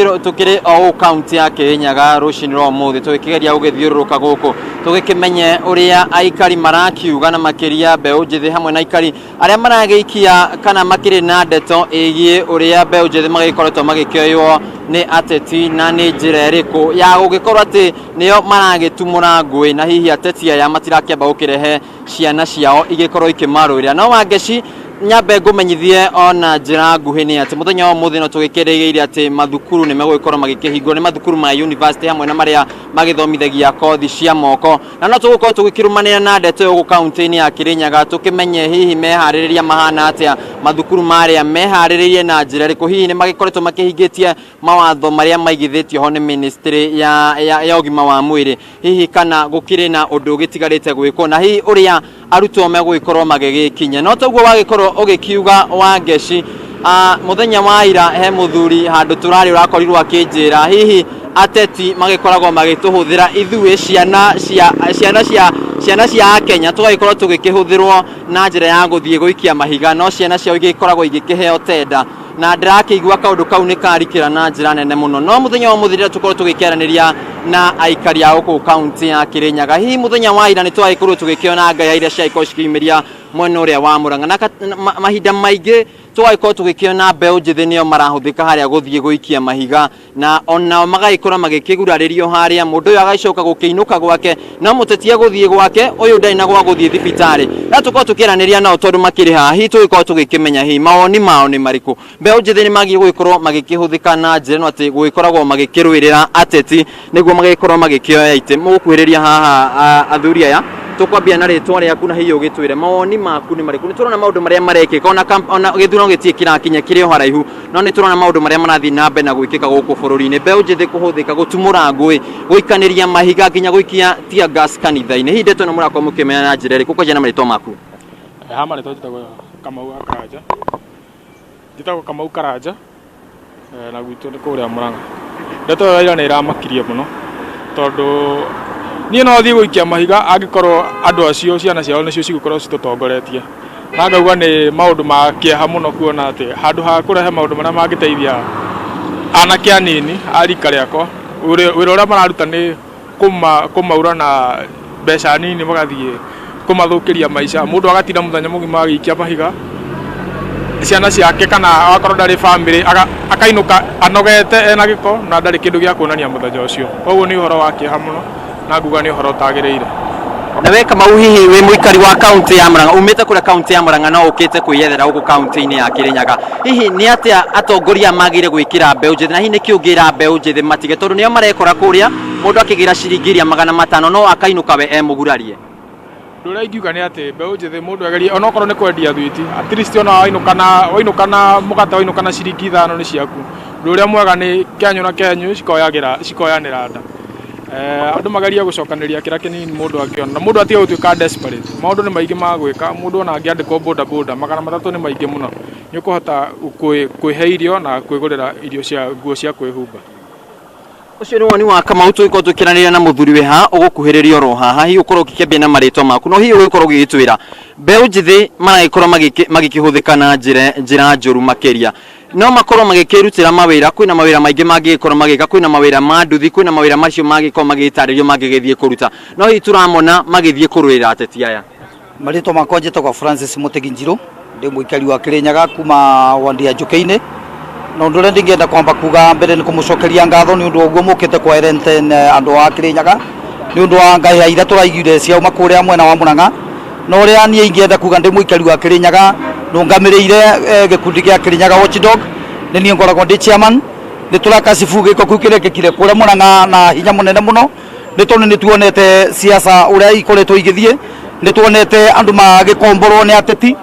tukire o county ya Kirinyaga rucini rwa muthi tugikigeria gugithiururuka guku tugikimenye uria aikari marakiuga na makiria mbeu njithi hamwe na aikari aria maragiikia kana makiri na ndeto igie uria mbeu njithi magikoretwo magikioywo ni ateti na ni njira iriku ya gugikorwo ati niyo maragitumura ngui na hihi ateti aya matirakiamba gukirehe ciana ciao igikorwo ikimarurira no wangeci nyambe ngumenyithie ona njira nguhi ni ati muthenya wa muthi no tugikiregeire ati mathukuru ni megwikorwo magikihingwo ni mathukuru ma university hamwe na maria magithomithagia kothi cia moko na no tugukorwo tugikirumanira na ndeto yo county-ini ya Kirinyaga tukimenye hihi mehaririria mahana atia mathukuru maria mehariririe na njira iriku hihi ni magikoretwo makihingitie mawatho maria maigithitio ho ni ministry ya ugima wa mwiri hihi kana gukire na undu gitigarite gwikwo na hihi uria arutwo megwikorwo magigikinya no toguo wagikorwo ugikiuga wangeci muthenya wa ira he muthuri handu turari urakorirwo akinjira hihi ateti magikoragwo magituhuthira ithuĩ ciana cia Kenya tugagikorwo tugikihuthirwo na njira ya guthie guikia mahiga no ciana cia igikoragwo igikiheo tenda na ndirakiigua kaundu kau ni karikira na njira nene muno no muthenya wa muthirira tukorwo tugikiaraniria na aikari a ku county ya Kirinyaga hihi muthenya wa ira ni twagikorwo tugikiona ngaya iria ciaiko cikimiria mwena uria wa Murang'a na mahinda maingi twagikorwo tugikiona mbeu njithi nio marahuthika haria guthie guikia mahiga na ona magaikorwo magikiguraririo haria mundu uyu agacoka gukiinuka gwake no mutetia guthie gwake uyu ndai na gwa guthie thibitari na tukorwo tukiraniria nao tondu makiri haha hihi tugikorwo tugikimenya hihi mawoni mao ni mariku mbeu njithi ni magi guikorwo magikihuthika na njira no ati guikoragwo magikirwirira ateti niguo magikorwo magikioya ite mukuhiriria haha athuri aya tukwambia na ritwa riaku na hiyo ugitwire mawoni maku ni mariku ni turona maundu maria marekika ona githurano gitie kirakinya kirio haraihu no ni turona maundu maria marathi na mbe na gwikika guku bururi-ini mbeu njithi kuhuthika gutumura ngui guikaniria mahiga nginya guikia tia gas kanitha-ini hihi ndeto no murakwa mukimenya na njira iriku kwaje na maritwa maku marĩtwa njĩtagwo Kamau Karanja njĩtagwo Kamau Karanja na gwitũ nĩ kũrĩa Murang'a ndeto ĩyo ira nĩ ĩramakirie mũno tondũ niĩ no thiĩ gũikia mahiga angĩkorwo andũ acio ciana ciao nĩcio cigũkorwo citũtongoretie na ngauga nĩ maũndũ ma kĩeha mũno kuona atĩ handũ ha kũrehe maũndũ marĩa mangĩteithia anake anini a rika rĩakwa wĩra ũrĩa mararuta nĩ kũmaura na mbeca nini magathiĩ kũmathũkĩria maica mũndũ agatinda mũthenya mũgima agĩikia mahiga ciana ciake kana akorwo ndarĩ bamĩrĩ akainũka anogete ena gĩko na ndarĩ kĩndũ gĩa kuonania mũthenya ũcio koguo nĩ ũhoro wa kĩeha mũno na nguga nĩ ũhoro ũtagĩrĩire na we Kamau hihi we muikari wa county ya Murang'a umite kũrĩa county ya Murang'a no ukite kwiyethera gũkũ county-ini ya Kirinyaga hihi nĩ atia atongoria magire gwikira mbeu njithi na hihi nĩ kiugira mbeu njithi matige tondu nĩo marekora kũrĩa mũndũ akĩgira ciringi 500 no akainuka we mugurarie ndũrĩa ingiuga nĩ atĩ mbeu njithi mũndũ agerie onokorwo nĩ kwendia thwiti at least ona wainũkana mũgate wainũkana ciringi 5 nĩ ciaku ndũrĩa mwega nĩ kĩanyũ na kĩanyũ cikoyanĩra nda andũ magaria gucokanĩria kĩrĩa kĩnini mũndũ angĩona na mũndũ atige gũtuĩka desperate maũndũ nĩ maingĩ ma gwĩka mũndũ ona angĩandĩkwo boda 300 nĩ maingĩ mũno nĩ ũkũhota kwĩhe irio na kwĩgũrĩra irio cia nguo cia kwĩhumba ucio nĩ woni wa Kamau tũgĩkorwo tũkĩaranĩria na mũthuri we ha ũgũkuhĩrĩria oro haha hihi ũkorwo ũkĩambia na marĩtwa maku no hihi ũgĩkorwo ũgĩgĩtwĩra mbeu njithi maragĩkorwo magĩkĩhũthĩka na njĩra njũru makĩria no makorwo magĩkĩrutĩra mawĩra kwĩna mawĩra maingĩ mangĩkorwo magĩka kwĩna mawĩra ma nduthi kwĩna mawĩra macio mangĩkorwo magĩtarĩrio mangĩgĩthiĩ kũruta no hihi turamona magĩthiĩ kũrũĩra ateti aya marĩtwa makwa njĩtagwo Francis Mũtegi Njirũ ndĩ mũikari wa Kirinyaga kuma wandi ya Njũkĩ-inĩ no ndũrĩa ndingĩenda kwamba kuga mbere nĩ kũmũcokeria ngatho nĩ ũndũ ũguo mũkĩte kwa andũ a Kirinyaga nĩ ũndũ wa ngahĩha iria tũraiguire ciauma kũrĩa mwena wa Murang'a no ũrĩa niĩ ingĩenda kuga ndĩ mũikari wa Kirinyaga nũngamĩrĩire gĩkundi gĩa Kirinyaga Watchdog nĩ niĩ ngoragwo ndĩ chairman nĩ tũrakacibu gĩko kĩu kĩrekĩkire kũrĩa Murang'a na hinya mũnene mũno nĩ tondũ nĩ tuonete siasa ũrĩa ikoretwo igĩthiĩ nĩ tuonete andũ magĩkomborwo nĩ ateti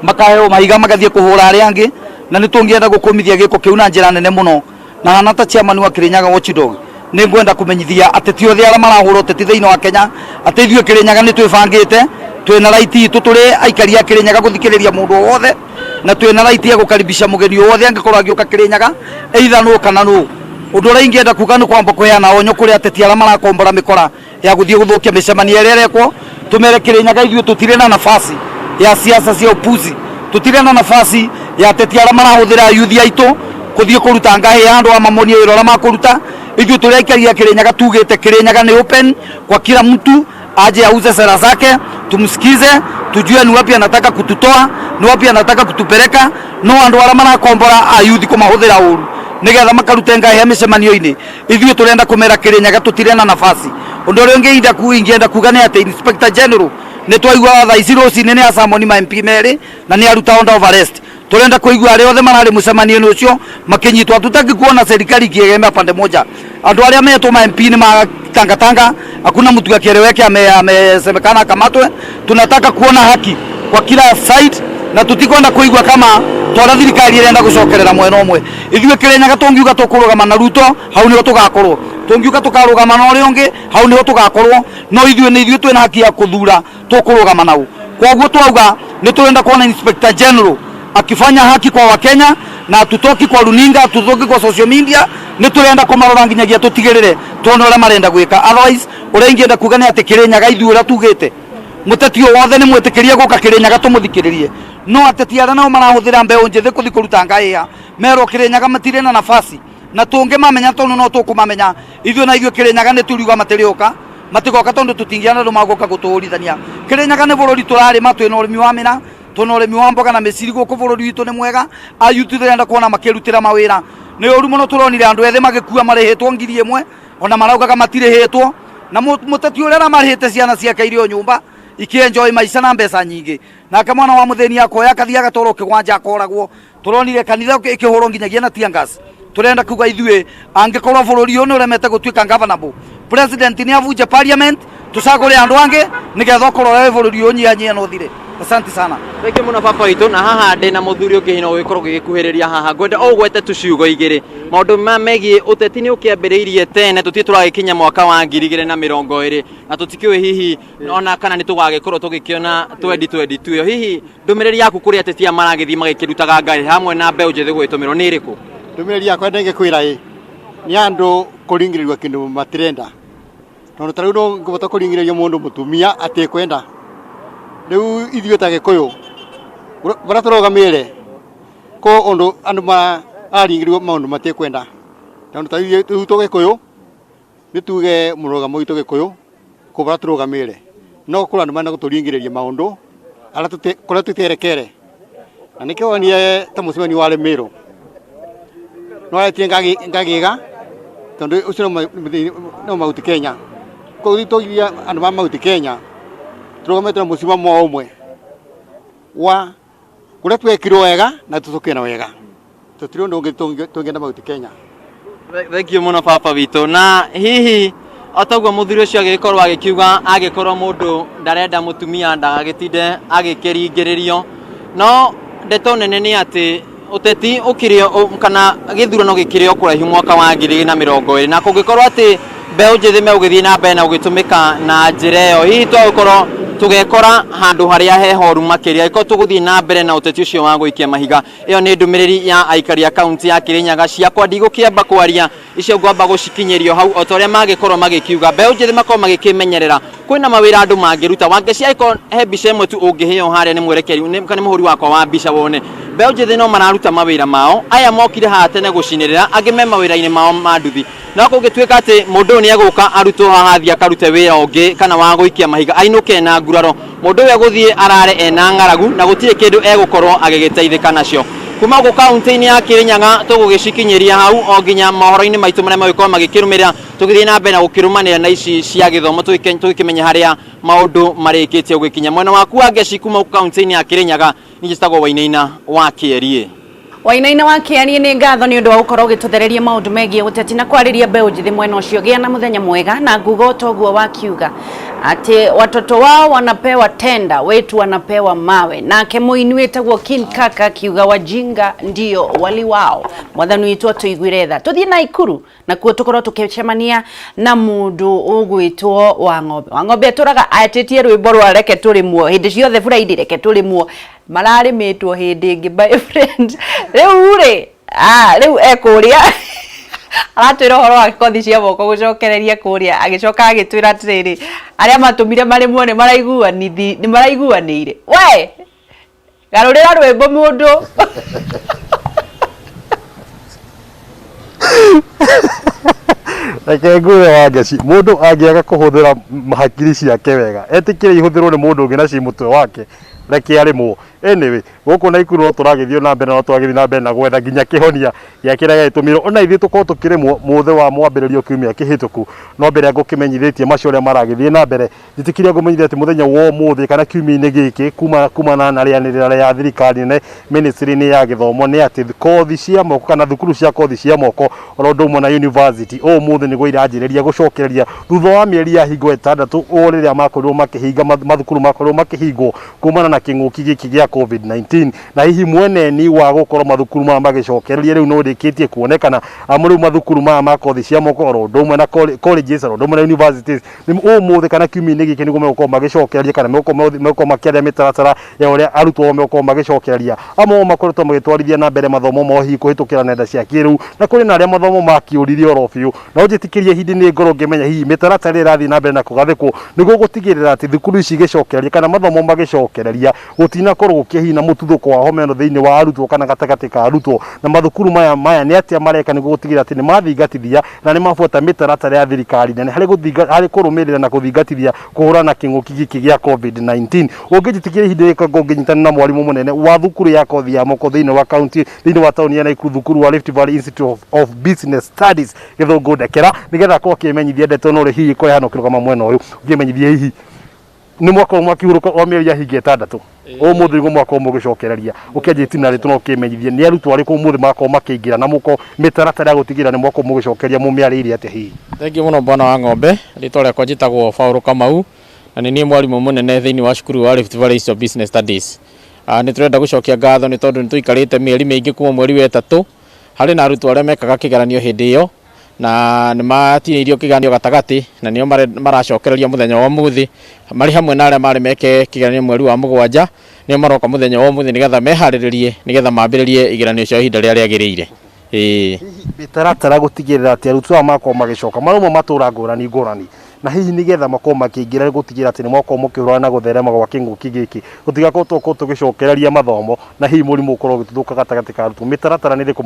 makaheo mahiga magathiĩ kũhũra arĩa angĩ na nĩ tũngĩenda gũkũmithia gĩko kĩu na njĩra nene mũno na hana ta chairman wa Kirinyaga Watchdog nĩ ngwenda kũmenyithia ateti othe arĩa marahũra ũteti thĩinĩ wa Kenya atĩ ithuĩ Kirinyaga nĩ twĩbangĩte twĩna raiti itũ tũrĩ aikari a Kirinyaga gũthikĩrĩria mũndũ wothe na twĩna raiti ya gũkaribisha mũgeni wothe angĩkorwo agĩũka Kirinyaga either nũ kana nũ ũndũ ũrĩa ingĩenda kuga nĩ kwamba kũheana onyo kũrĩ ateti arĩa marakombora mĩkora ya gũthiĩ gũthũkia mĩcemanio ĩrĩa ĩrekwo tumere Kirinyaga ithuĩ tũtirĩ na nafasi ya siasa cia upuzi, tũtirĩ na nafasi ya ateti arĩa marahũthĩra yuthi aitũ kuthie kuruta ngahi ya andu amamonie wira makuruta ithuĩ tũraikaria Kirinyaga tugĩte Kirinyaga ni open kwa kila mtu aje auze sera zake, tumsikize, tujue ni wapi anataka kututoa, ni wapi anataka kutupeleka, no andu arĩa marakombora ayuthi kũmahũthĩra ũru nigetha makarute ngahi mĩcemanio-inĩ. Ithuĩ tũrenda kũmera Kirinyaga tũtirĩ na nafasi. Ũndũ ũrĩa ũngĩ ingĩenda kuga nĩ atĩ Inspector General nĩ twaigua thaa ici rũcinĩ nĩ acamoni ma MP merĩ na nĩ aruta order of arrest. Turenda kuigua arĩa othe mararĩ mũcemanio-inĩ ũcio makinyitwo, tutaki kuona serikali ikiegemea pande moja. Andu arĩa metwo ma MP ni matangatanga, hakuna mtu akieleweke amesemekana akamatwe. Tunataka kuona haki kwa kila side na tutikwenda kuigua kama twara thirikari irenda gucokerera mwena umwe. Ithuĩ Kirinyaga tungiuga tukurugama na Ruto hau niho tugakorwo, tungiuga tukarugama na ũrĩa ũngĩ hau niho tugakorwo, no ithuĩ twina haki ya kuthura tukurugama nau. Koguo twauga ni turenda kuona Inspector General akifanya haki kwa Wakenya na tutoki kwa runinga, tutoki kwa social media, ni turenda kumarora nginyagia tutigirire tuone ũrĩa marenda gwika. Otherwise ũrĩa ingĩenda kuga nĩ atĩ Kirinyaga ithuĩ ũrĩa tugĩte muteti wothe nĩ mwĩtĩkĩrie gũka Kirinyaga tũmũthikĩrĩrie, no ateti arĩa nao marahũthĩra mbeũ njĩthĩ kũthi kũruta ngaĩ merwo Kirinyaga matirĩ na nafasi na tũngĩmamenya tondũ no tũkũmamenya ithuĩ na ithuĩ Kirinyaga nĩ turiuga matĩrĩũka matigoka tondũ tũtingĩana andũ magũka gũtũũrithania. Kirinyaga nĩ bũrũri tũrarĩma, twĩna ũrĩmi wa mĩna, tuna ũrĩmi wa mboga na mĩciri gũkũ bũrũri witũ nĩ mwega. Ayuthi tũrenda kuona makĩrutĩra mawĩra. Nĩ ũru mũno tũronire andũ ethĩ magĩkua marĩhĩtwo 1,000 ona maraugaga matirĩhĩtwo, na mũteti ũrĩa aramarĩhĩte ciana ciake irio nyũmba ikienjoy maica na mbeca nyingĩ, nake mwana wa mũthĩni akoya akathia agatwarwo kĩgwanja akoragwo. Tũronire kanitha ikĩhũrwo nginyagia na tear gas. Turenda kuga ithuĩ angĩkorwo bũrũri ũyũ nĩ ũremete gũtuĩka governable, president nĩ avunje parliament, tucagũre andũ angĩ nigetha ũkorwo we bũrũri ũyũ nyihanyihia na ũthire. Asante sana. Thank you muno baba witũ. Na haha ndĩ na mũthuri ũngĩ hino ũgĩkorwo gĩkuhĩrĩria haha, ngwenda ũgwete tuciugo igĩrĩ. Maũndũ megiĩ ũteti nĩ ũkĩambĩrĩirie tene, tũtirĩ tũragĩkinya mwaka wa 2020 na tũtikĩũĩ hihi ona kana nĩ tũgagĩkorwo tũgĩkĩona 2022. Hihi ndũmĩrĩri yaku kũrĩ ateti maragĩthiĩ magĩkĩrutaga ngaĩ hamwe na mbeũ njĩthĩ gwĩtũmĩrwo nĩ ĩrĩkũ? Ndũmĩrĩri yakwa ndĩngĩkwĩra nĩ andũ kũringĩrĩrio kĩndũ matirenda, tondũ tarĩu no ngũbota kũringĩrĩrio mũndũ mũtumia atĩ kwenda. Rĩu ithuĩ ta Gĩkũyũ bara tũrũgamĩrĩre ko ũndũ andũ maringĩrĩrio maũndũ matikwenda, tondũ ta ithuĩ Gĩkũyũ nĩ tuge mũrũgamo witũ Gĩkũyũ ko bara tũrũgamĩrĩre, no kũrĩ andũ mena gũtũringĩrĩria maũndũ kũrĩa tũterekere. Na nĩkĩo wonire ta mũcemanio wa Rĩmĩrũ no aretie ngagĩga tondũ ũcio no Mount Kenya, ko tũgithia andũ ma Mount Kenya tũrũgamĩte na mũcimamo ũmwe wa kũrĩa twekirwo wega na tũtũkĩna wega, tũtirĩ ũndũ ũngĩ tũngĩenda Mount Kenya. Thank you muno baba witũ. Na hihi otaguo mũthuri ũcio agĩkorwo agĩkiuga agĩkorwo mũndũ ndarenda mũtumia ndagagĩtinde agĩkĩringĩrĩrio, no ndeto nene nĩ atĩ ũteti ũkĩrĩo kana gĩthurano gĩkĩrĩo kũraihu mwaka wa 2020 na kũngĩkorwo atĩ mbeũ njĩthĩ megũgĩthiĩ na mbere na gũgĩtũmĩka na njĩra ĩyo, hihi twagũkorwo tugekora handu haria hehoru makiria iko tuguthiĩ na mbere na ũteti ũcio wa gũikia mahiga. Ĩyo nĩ ndũmĩrĩri ya aikari a kaunti ya Kirinyaga ciakwa ndigũkĩamba kwaria icio ngwamba gũcikinyerio hau o ta ũrĩa magĩkorwo magĩkiuga mbeũ njĩthĩ makorwo magĩkĩmenyerera kwĩna mawĩra andũ mangĩruta. Wangĩciaiko he mbica ĩmwe tu ũngĩheo harĩa nĩ mwerekeri kana mũhũri wakwa wa mbica wone mbeũ njĩthĩ no mararuta mawĩra mao, aya mokire haha tene gũcinĩrĩra, angĩ me mawĩra-inĩ mao ma nduthi. No kũngĩtuĩka atĩ mũndũ nĩ egũka arutwo haha athiĩ akarute wĩra ũngĩ kana wa gũikia mahiga ainũke na nguraro, mũndũ ũyũ egũthiĩ arare ena ng'aragu na gũtirĩ kĩndũ egũkorwo agĩgĩteithĩka nacio. Kuma gũkũ kaunti-inĩ ya Kirinyaga tũgũgĩcikinyeria hau o nginya mohoro-inĩ maitũ marĩa magĩkorwo magĩkĩrũmĩrĩra, tũgĩthiĩ na mbere na gũkĩrũmanĩra na ici cia gĩthomo tũgĩkĩmenya harĩa maũndũ marĩkĩtie gũgĩkinya. Mwena waku wa Ngeci kuma gũkũ kaunti-inĩ ya Kirinyaga nĩ njĩtagwo Wainaina wa Kĩarie. Wainaina wa Kĩarie nĩ ngatho nĩ ũndũ wa gũkorwo ũgĩtũthereria maũndũ megiĩ ũteti na kwarĩria mbeũ njĩthĩ mwena ũcio. Gĩa na mũthenya mwega na nguga ũtoguo wakiuga ati watoto wao wanapewa tenda, wetu wanapewa mawe. Nake mũini wĩtagwo King Kaka akiuga wajinga ndio wali wao. Mwathani witũ atũiguire tha. Tũthiĩ Naikuru na kuo tũkorwo tũkĩcemania na mũndũ ũgwĩtwo Wang'ombe. Wang'ombe atũraga atĩtie rwĩmbo rwa reke tũrĩmwo hĩndĩ ciothe Friday reke tũrĩmwo mararĩmĩtwo hĩndĩ ĩngĩ by friend. Rĩu rĩ rĩu ekũrĩa aratwĩra ũhoro wa kothi cia moko gũcokereria kũrĩa, agĩcoka agĩtwĩra atĩrĩrĩ arĩa matũmire marĩmwo nĩ maraiguanĩire. We garũrĩra rwĩmbo mũndũ Reke ngure wangeci mundu angiaga kuhuthira mahakiri ciake wega etikire ihuthirwo ni mundu ungi na ci mutwe wake reke arimwo. Anyway, guku na ikuru turagithio na mbere na twagithio na mbere na gwetha nginya kihonia ya kira gitumiro ona ithi tuko tukiremwo muthe wa mwambiririo kiumia kihituku no mbere ngukimenyithitie macio ria maragithie na mbere jitikire ngumenyithia ati muthenya wo muthe kana kiumia-ini giki kuma na rianirira ya thirikari ne ministry ni ya githomo ni ati kothi cia moko kana thukuru cia kothi cia moko orondo mo na university o muthe ni gwiranjiriria gucokereria thutha wa mieri ya hingo 6 o riria makorirwo makihinga mathukuru makorirwo makihingwo kumana na kinguki giki gia COVID-19 na hihi mweneni wa gukorwo mathukuru ma magicokereria riu no rikitie kuonekana amuri mathukuru ma kothi cia moko orondo mo na colleges orondo mo na universities ni o muthe kana kiumia-ini giki niguo megũkorwo magicokereria kana megũkorwo makĩaria mĩtaratara ya ũrĩa arutwo megũkorwo magicokereria amwe makoretwo magĩtwarithia na mbere mathomo mao hihi kũhĩtũkĩra nenda cia kĩrĩu na kũrĩ na arĩa mathomo makiũririe oro biũ no njĩtĩkĩrie hindi nĩ ngorwo ngĩmenya hihi mĩtaratara ĩrathiĩ na mbere na kũgathĩkwo nĩguo gũtigĩrĩra atĩ thukuru ici igĩcokereria kana mathomo magicokereria gũtinakorwo gũkĩhihi na mũtuthũko wa homeno thĩinĩ wa arutwo kana gatagatĩ ka arutwo na mathukuru maya nĩ atĩa mareka nĩguo gũtigĩrĩra atĩ nĩ mathingatithia na nĩ mabuata mĩtaratara ya thirikari nene harĩ kũrũmĩrĩra na gũthingatithia kũhũrana na kĩng'ũki gĩkĩ gĩa COVID-19 ũngĩjĩtĩkĩria ihinda rĩka ngũngĩnyitana na mwarimũ mũnene wa thukuru ya kothi ya moko thĩinĩ wa kaunti thĩinĩ wa taũni ya Naikuru thukuru wa Rift Valley Institute of Business Studies Gĩthũngũ Ndekera nĩgetha akorwo akĩmenyithia ndeto no hihi kũrehana kĩrũgama mwena ũyũ ngĩmenyithia hihi nĩ mwaka mwakihurũka o mĩeri ya hingi 6 ũmũthĩ nĩguo mwaka mũgĩcokereria ũkĩanjia itina rĩtũ no ũkĩmenyithie nĩ arutwo arĩkũ ũmũthĩ makorwo makĩingĩra na mũko mĩtaratara ya gũtigĩrĩra nĩ mwaka mũgĩcokeria mũmĩarĩire atĩa hihi. Thengi mũno bwana wa ng'ombe rĩtwa rĩakwa njĩtagwo Paul Kamau na nĩ niĩ mwarimũ mũnene thĩinĩ wa cukuru wa Rift Valley Institute of Business Studies. Nĩ tũrenda gũcokia ngatho nĩ tondũ nĩ tũikarĩte mĩeri mĩingĩ kuma mweri wa 3 harĩ na arutwo arĩa mekaga kĩgeranio hĩndĩ ĩyo na nĩ matinĩirio kĩgeranio gatagatĩ na nĩo maracokereria mũthenya wa ũmũthĩ marĩ hamwe na arĩa marĩ meke kĩgeranio mweri wa 7 nĩo maroka mũthenya wa ũmũthĩ nĩgetha meharĩrĩrie nĩgetha mambĩrĩrie igeranio cio ihinda rĩrĩa rĩagĩrĩire. Mĩtaratara gũtigĩrĩra atĩ arutwo aya makorwo magĩcoka marũmwe matũra ngũrani na hihi nĩgetha makorwo makĩingĩra gũtigĩrĩra atĩ nĩ makorwo mũkĩhũrana na gũtherema gwa kĩng'ũki gĩkĩ gũtigakorwo tũgĩcokereria mathomo na hihi mũrimũ ũkorwo ũgĩtuthũka gatagatĩ ka arutwo mĩtaratara nĩ ĩrĩkũ